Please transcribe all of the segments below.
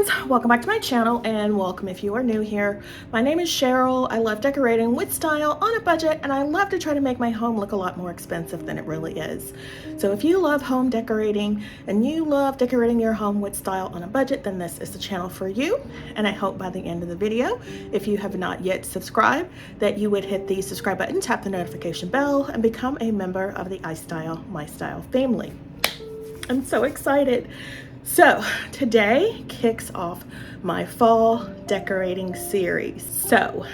friends, welcome back to my channel, and welcome if you are new here. My name is Cheryl. I love decorating with style on a budget, and I love to try to make my home look a lot more expensive than it really is. So if you love home decorating and you love decorating your home with style on a budget, then this is the channel for you. And I hope by the end of the video, if you have not yet subscribed, that you would hit the subscribe button, tap the notification bell, and become a member of the iStylEmystyle family. I'm so excited. So today kicks off my fall decorating series. So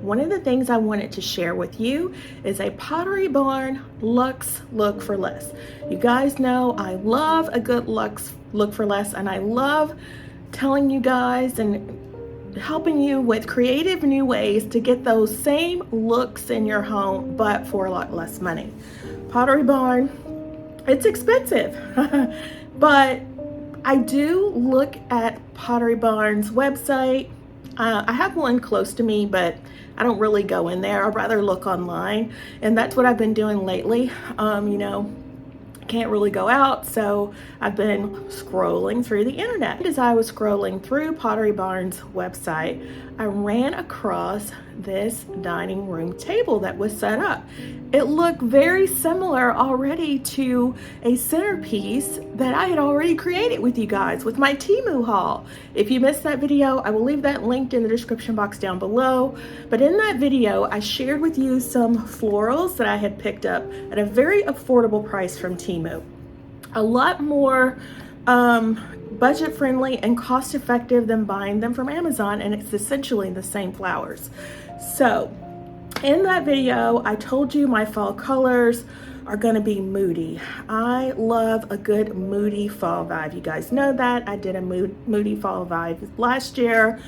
one of the things I wanted to share with you is a Pottery Barn Luxe Look for Less. You guys know I love a good Luxe Look for Less, and I love telling you guys and helping you with creative new ways to get those same looks in your home, but for a lot less money. Pottery Barn, it's expensive, but I do look at Pottery Barn's website. I have one close to me, but I don't really go in there. I'd rather look online, and that's what I've been doing lately. Can't really go out, so I've been scrolling through the internet. As I was scrolling through Pottery Barn's website, I ran across this dining room table that was set up. It looked very similar already to a centerpiece that I had already created with you guys with my Temu haul. If you missed that video, I will leave that linked in the description box down below. But in that video, I shared with you some florals that I had picked up at a very affordable price from Temu. A lot more budget friendly and cost effective than buying them from Amazon, and it's essentially the same flowers. So in that video, I told you my fall colors are gonna be Moody. I love a good Moody fall vibe. You guys know that. I did a Moody fall vibe last year,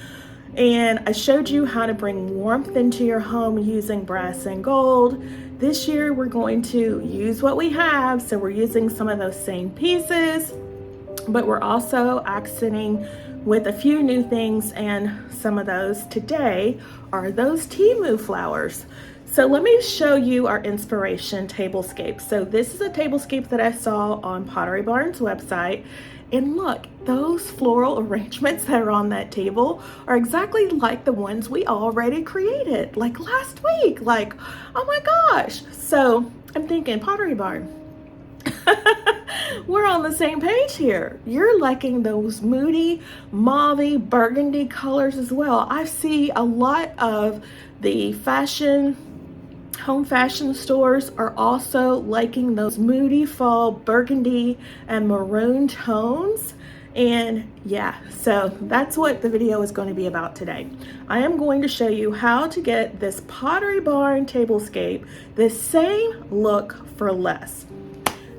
and I showed you how to bring warmth into your home using brass and gold. This year, we're going to use what we have, so we're using some of those same pieces, but we're also accenting with a few new things, and some of those today are those Temu flowers. So let me show you our inspiration tablescape. So this is a tablescape that I saw on Pottery Barn's website, and look, those floral arrangements that are on that table are exactly like the ones we already created like last week. Like, oh my gosh. So I'm thinking, Pottery Barn, we're on the same page here. You're liking those moody, mauve, burgundy colors as well. I see a lot of the home fashion stores are also liking those moody fall burgundy and maroon tones. And yeah, so that's what the video is going to be about today. I am going to show you how to get this Pottery Barn tablescape the same look for less.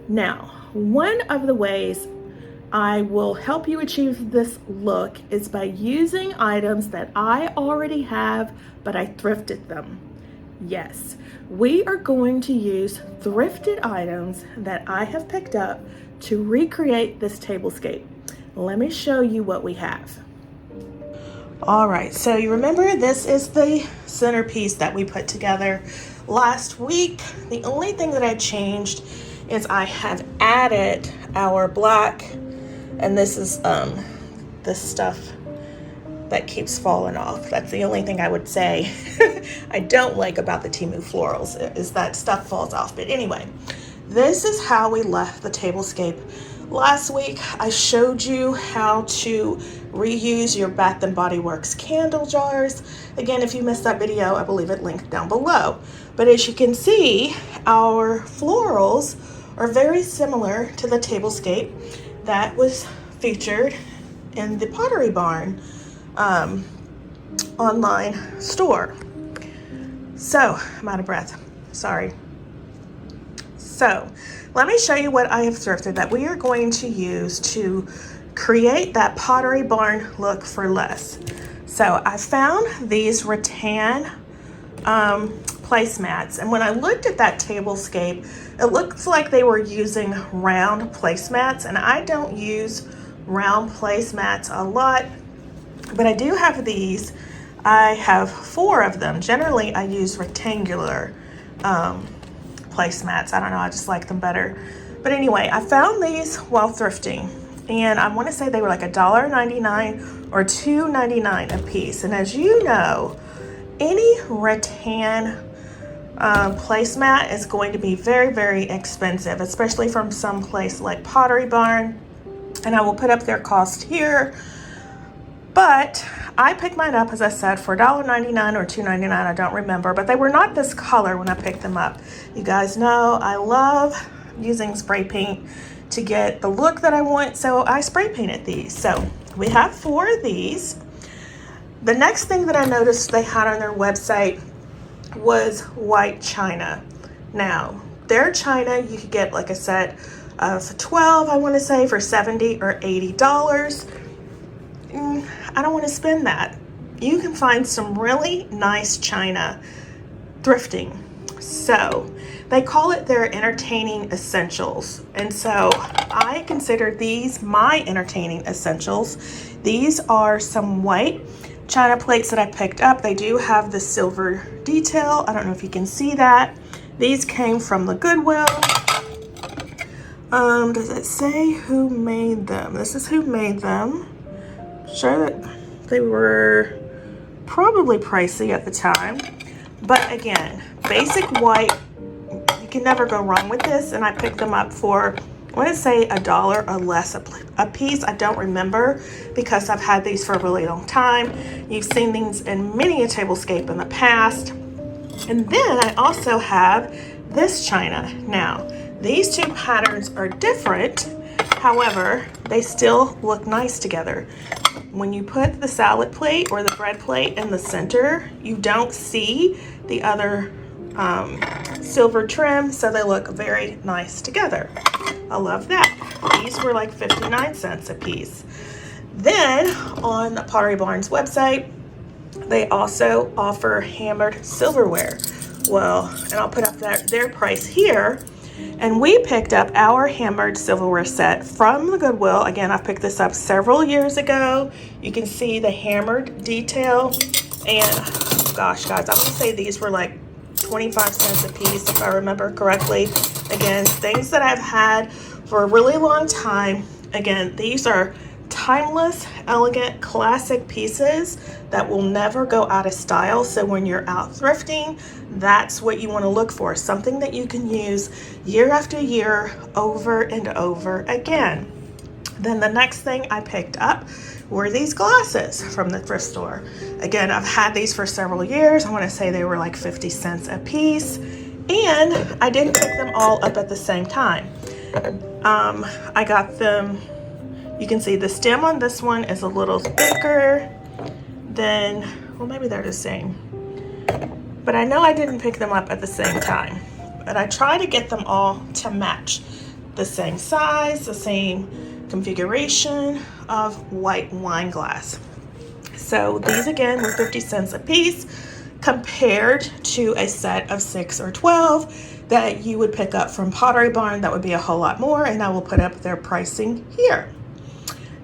Now, one of the ways I will help you achieve this look is by using items that I already have, but I thrifted them. Yes, we are going to use thrifted items that I have picked up to recreate this tablescape. Let me show you what we have. All right, so you remember this is the centerpiece that we put together last week. The only thing that I changed is I have added our black, and this is this stuff that keeps falling off. That's the only thing I would say I don't like about the Temu florals, is that stuff falls off. But anyway, this is how we left the tablescape last week. I showed you how to reuse your Bath & Body Works candle jars. Again, if you missed that video, I believe it linked down below. But as you can see, our florals are very similar to the tablescape that was featured in the Pottery Barn online store. So I'm out of breath, sorry. So let me show you what I have thrifted that we are going to use to create that Pottery Barn look for less. So I found these rattan placemats, and when I looked at that tablescape, it looks like they were using round placemats, and I don't use round placemats a lot, but I do have these. I have 4 of them. Generally, I use rectangular placemats. I don't know, I just like them better. But anyway, I found these while thrifting, and I want to say they were like $1.99 or $2.99 a piece. And as you know, any rattan placemat is going to be very, very expensive, especially from some place like Pottery Barn. And I will put up their cost here. But I picked mine up, as I said, for $1.99 or $2.99, I don't remember. But they were not this color when I picked them up. You guys know I love using spray paint to get the look that I want, so I spray painted these. So we have 4 of these. The next thing that I noticed they had on their website was white china. Now, their china you could get like a set of 12, I want to say, for $70 or $80. I don't want to spend that. You can find some really nice china thrifting. So they call it their entertaining essentials. And so I consider these my entertaining essentials. These are some white china plates that I picked up. They do have the silver detail. I don't know if you can see that. These came from the Goodwill. Does it say who made them? This is who made them. Sure that they were probably pricey at the time, but again, basic white, you can never go wrong with this. And I picked them up for, I want to say $1 or less a piece. I don't remember because I've had these for a really long time. You've seen these in many a tablescape in the past. And then I also have this china. Now, these two patterns are different. However, they still look nice together. When you put the salad plate or the bread plate in the center, you don't see the other silver trim, so they look very nice together. I love that. These were like 59 cents a piece. Then on the Pottery Barn's website, they also offer hammered silverware. Well, and I'll put up their price here. And we picked up our hammered silverware set from the Goodwill. Again, I've picked this up several years ago. You can see the hammered detail. And gosh, guys, I want to say these were like 25 cents a piece, if I remember correctly. Again, things that I've had for a really long time. Again, these are timeless, elegant, classic pieces that will never go out of style. So when you're out thrifting, that's what you want to look for. Something that you can use year after year, over and over again. Then the next thing I picked up were these glasses from the thrift store. Again, I've had these for several years. I want to say they were like 50 cents a piece. And I didn't pick them all up at the same time. I got them. You can see the stem on this one is a little thicker than, well, maybe they're the same. But I know I didn't pick them up at the same time. But I try to get them all to match the same size, the same configuration of white wine glass. So these again were 50 cents a piece compared to a set of 6 or 12 that you would pick up from Pottery Barn. That would be a whole lot more, and I will put up their pricing here.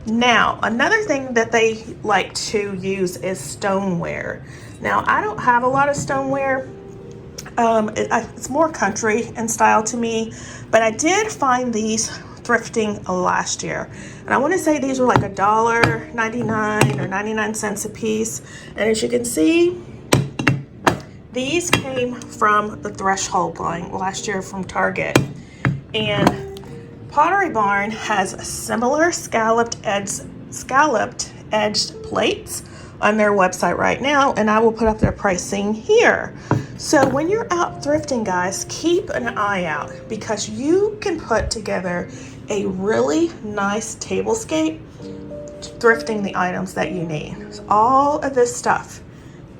Now, another thing that they like to use is stoneware. Now, I don't have a lot of stoneware. It's more country in style to me, but I did find these thrifting last year. And I want to say these were like $1.99 or 99 cents a piece. And as you can see, these came from the Threshold line last year from Target. And Pottery Barn has similar scalloped edged plates on their website right now, and I will put up their pricing here. So when you're out thrifting, guys, keep an eye out because you can put together a really nice tablescape thrifting the items that you need. So all of this stuff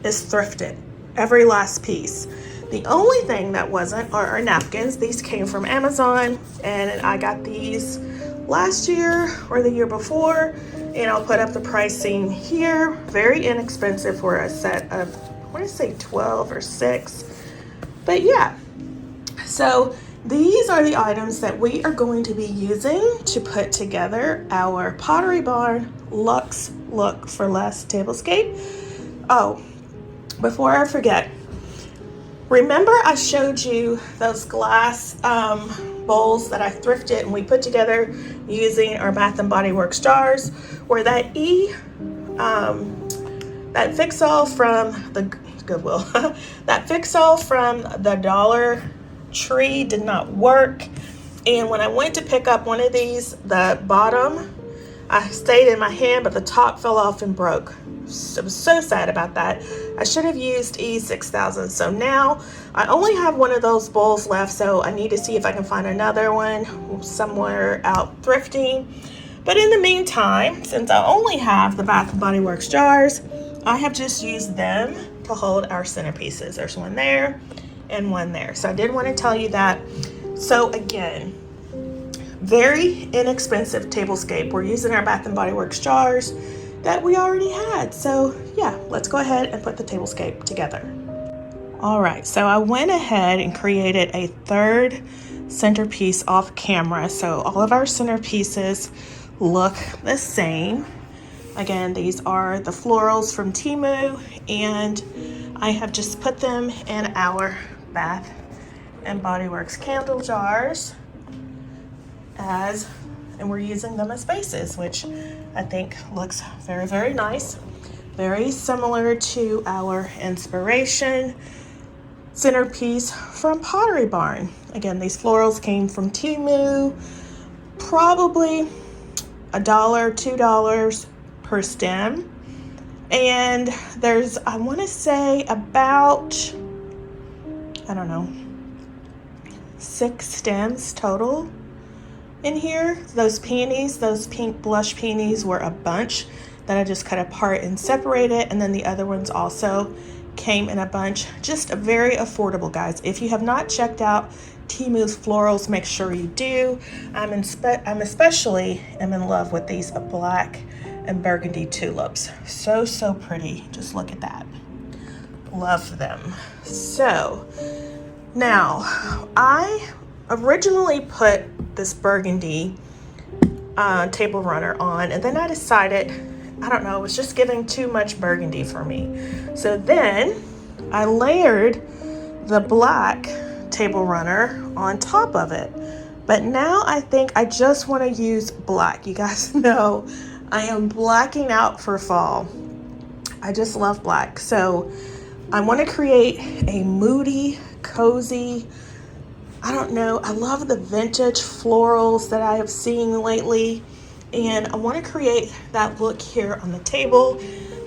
is thrifted, every last piece. The only thing that wasn't are our napkins. These came from Amazon, and I got these last year or the year before, and I'll put up the pricing here. Very inexpensive for a set of, I want to say 12 or 6, but yeah. So these are the items that we are going to be using to put together our Pottery Barn Luxe Look for Less tablescape. Oh, before I forget, Remember I showed you those glass bowls that I thrifted and we put together using our Bath & Body Works jars, where that that fix-all from the Goodwill, that fix-all from the Dollar Tree did not work. And when I went to pick up one of these, the bottom, I stayed in my hand, but the top fell off and broke. I was so sad about that. I should have used E6000. So now I only have one of those bowls left, so I need to see if I can find another one somewhere out thrifting. But in the meantime, since I only have the Bath & Body Works jars, I have just used them to hold our centerpieces. There's one there and one there. So I did want to tell you that. So again, very inexpensive tablescape. We're using our Bath & Body Works jars that we already had. So yeah, let's go ahead and put the tablescape together. All right, so I went ahead and created a third centerpiece off camera. So all of our centerpieces look the same. Again, these are the florals from Temu, and I have just put them in our Bath & Body Works candle jars and we're using them as bases, which I think looks very, very nice. Very similar to our inspiration centerpiece from Pottery Barn. Again, these florals came from Temu, probably $1, $2 per stem. And there's, I want to say about, I don't know, 6 stems total in here. Those peonies, those pink blush peonies, were a bunch that I just cut apart and separated, and then the other ones also came in a bunch. Just a very affordable, guys. If you have not checked out Temu's florals, make sure you do. I'm especially in love with these black and burgundy tulips. So pretty. Just look at that. Love them. So now I originally put this burgundy table runner on, and then I decided, I don't know, it was just giving too much burgundy for me. So then I layered the black table runner on top of it. But now I think I just want to use black. You guys know I am blacking out for fall. I just love black. So I want to create a moody, cozy, I don't know, I love the vintage florals that I have seen lately, and I want to create that look here on the table.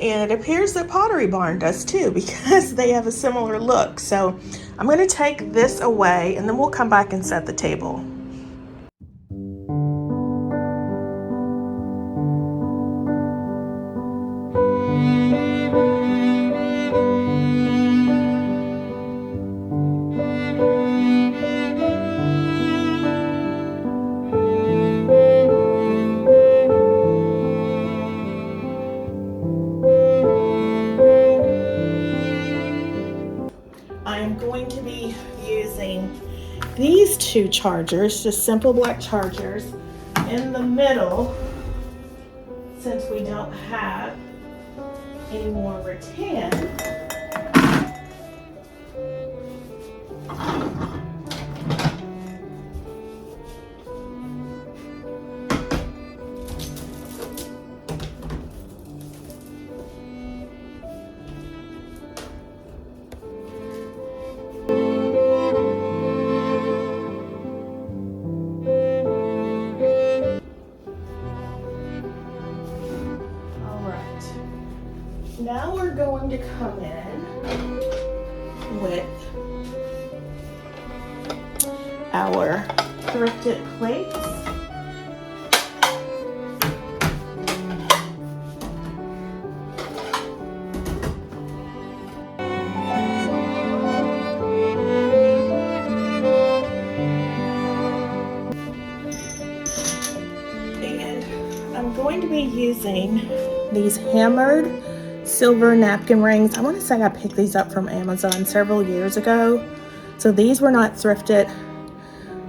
And it appears that Pottery Barn does too, because they have a similar look. So I'm going to take this away, and then we'll come back and set the table. These 2 chargers, just simple black chargers, in the middle, since we don't have any more rattan. Now we're going to come in with our thrifted plates. And I'm going to be using these hammered silver napkin rings. I want to say I picked these up from Amazon several years ago. So these were not thrifted,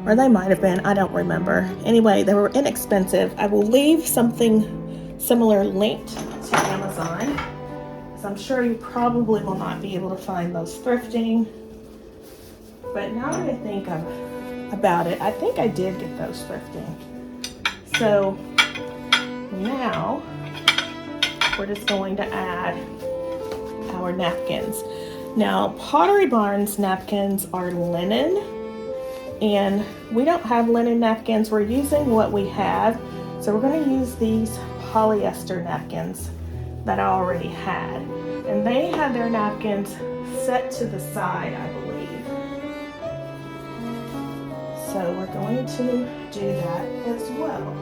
or they might have been, I don't remember. Anyway, they were inexpensive. I will leave something similar linked to Amazon, so I'm sure you probably will not be able to find those thrifting. But now that I think about it, I think I did get those thrifting. So now we're just going to add our napkins. Now, Pottery Barn's napkins are linen, and we don't have linen napkins. We're using what we have. So we're going to use these polyester napkins that I already had. And they had their napkins set to the side, I believe. So we're going to do that as well.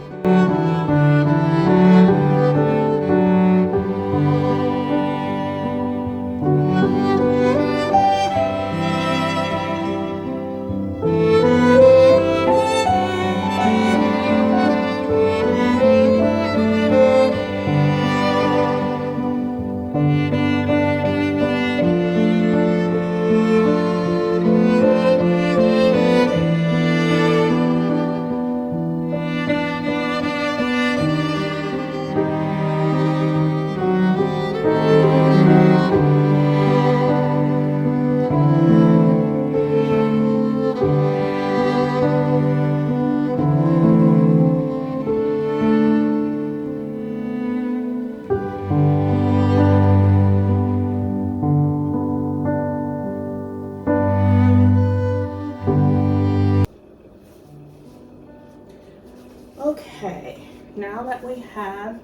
Okay, now that we have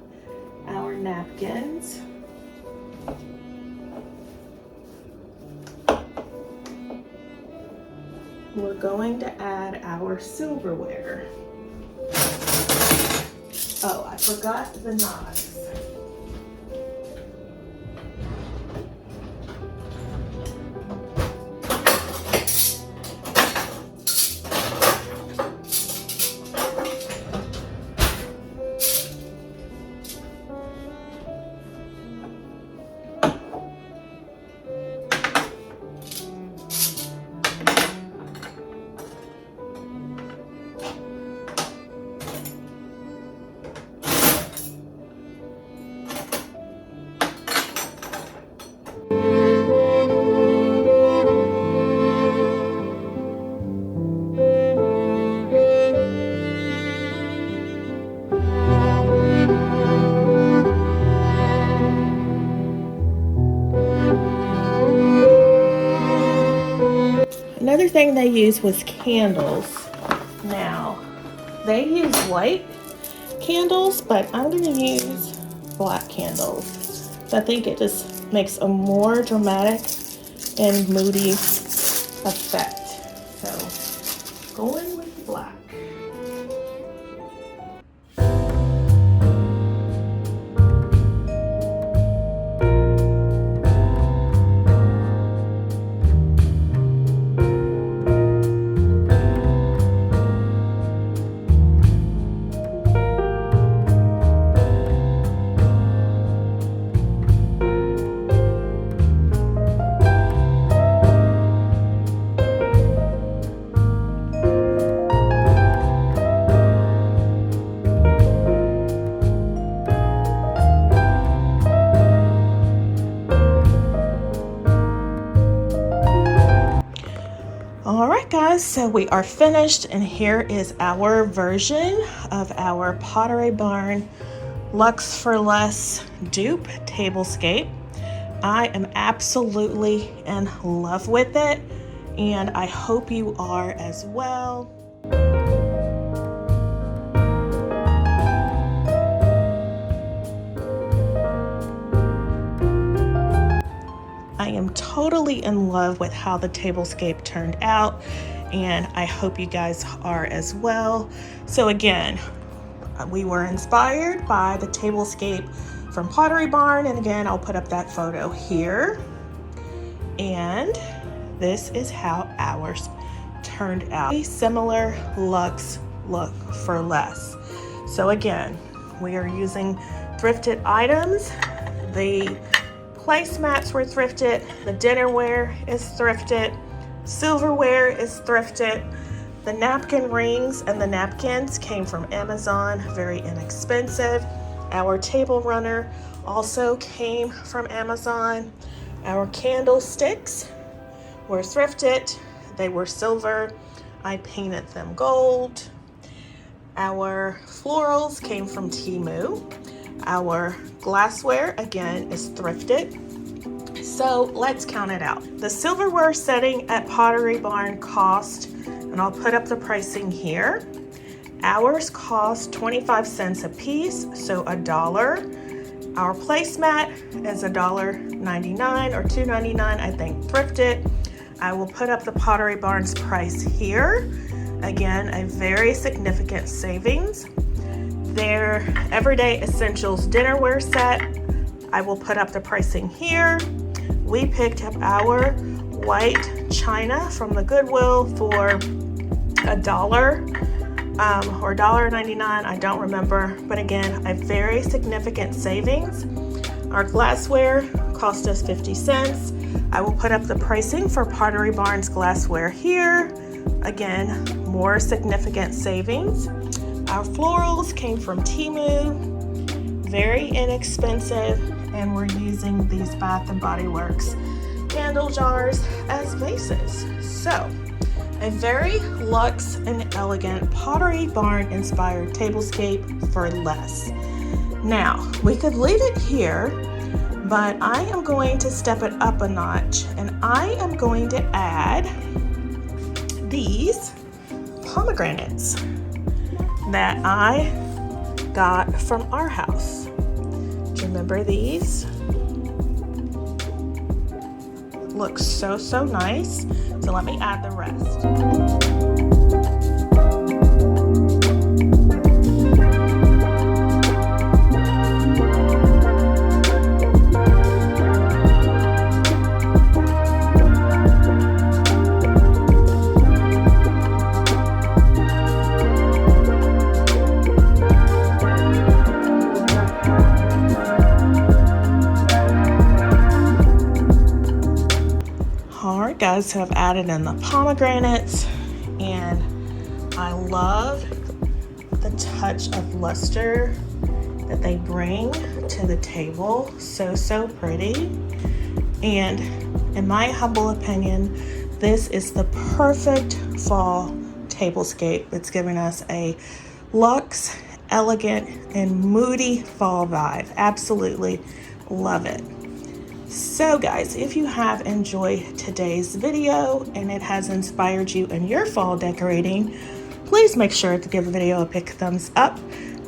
our napkins, we're going to add our silverware. Oh, I forgot the knives. Another thing they used was candles. Now, they use white candles, but I'm going to use black candles. So I think it just makes a more dramatic and moody effect. So, going with black. Alright guys, so we are finished, and here is our version of our Pottery Barn Luxe for Less dupe tablescape. I am absolutely in love with it, and I hope you are as well. I am totally in love with how the tablescape turned out, and I hope you guys are as well. So again, we were inspired by the tablescape from Pottery Barn, and again, I'll put up that photo here. And this is how ours turned out. A similar luxe look for less. So again, we are using thrifted items. The placemats were thrifted, the dinnerware is thrifted, silverware is thrifted, the napkin rings and the napkins came from Amazon, very inexpensive. Our table runner also came from Amazon. Our candlesticks were thrifted. They were silver. I painted them gold. Our florals came from Temu. Our glassware, again, is thrifted. So let's count it out. The silverware setting at Pottery Barn cost, and I'll put up the pricing here. Ours cost 25 cents a piece, so $1. Our placemat is $1.99 or $2.99, I think, thrifted. I will put up the Pottery Barn's price here. Again, a very significant savings. Their Everyday Essentials dinnerware set, I will put up the pricing here. We picked up our white china from the Goodwill for $1 or $1.99, I don't remember, but again, a very significant savings. Our glassware cost us 50 cents. I will put up the pricing for Pottery Barn's glassware here. Again, more significant savings. Our florals came from Temu, very inexpensive, and we're using these Bath & Body Works candle jars as vases. So, a very luxe and elegant Pottery Barn inspired tablescape for less. Now, we could leave it here, but I am going to step it up a notch, and I am going to add these pomegranates that I got from Arhaus. Do you remember these? Looks so nice. So let me add the rest. Guys, so I've added in the pomegranates, and I love the touch of luster that they bring to the table. So pretty. And in my humble opinion, this is the perfect fall tablescape. It's giving us a luxe, elegant, and moody fall vibe. Absolutely love it. So guys, if you have enjoyed today's video and it has inspired you in your fall decorating, please make sure to give the video a big thumbs up.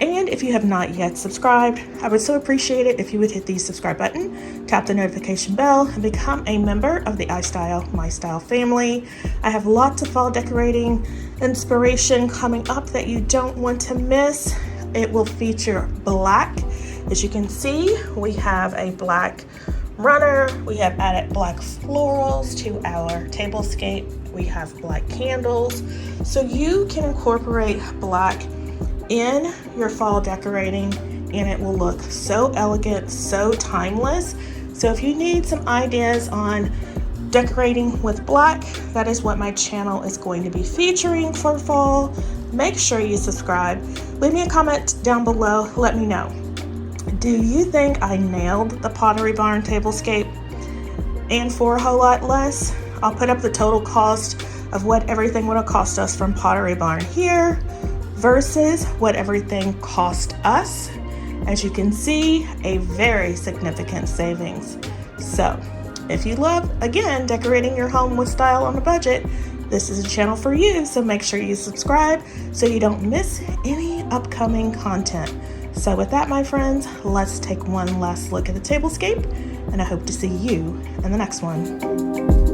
And if you have not yet subscribed, I would so appreciate it if you would hit the subscribe button, tap the notification bell, and become a member of the iStylEMYSTYLE family. I have lots of fall decorating inspiration coming up that you don't want to miss. It will feature black. As you can see, we have a black runner, we have added black florals to our tablescape, we have black candles, so you can incorporate black in your fall decorating and it will look so elegant, so timeless. So if you need some ideas on decorating with black, that is what my channel is going to be featuring for fall. Make sure you subscribe, leave me a comment down below, let me know. Do you think I nailed the Pottery Barn tablescape and for a whole lot less? I'll put up the total cost of what everything would have cost us from Pottery Barn here versus what everything cost us. As you can see, a very significant savings. So if you love, again, decorating your home with style on a budget, this is a channel for you. So make sure you subscribe so you don't miss any upcoming content. So with that, my friends, let's take one last look at the tablescape, and I hope to see you in the next one.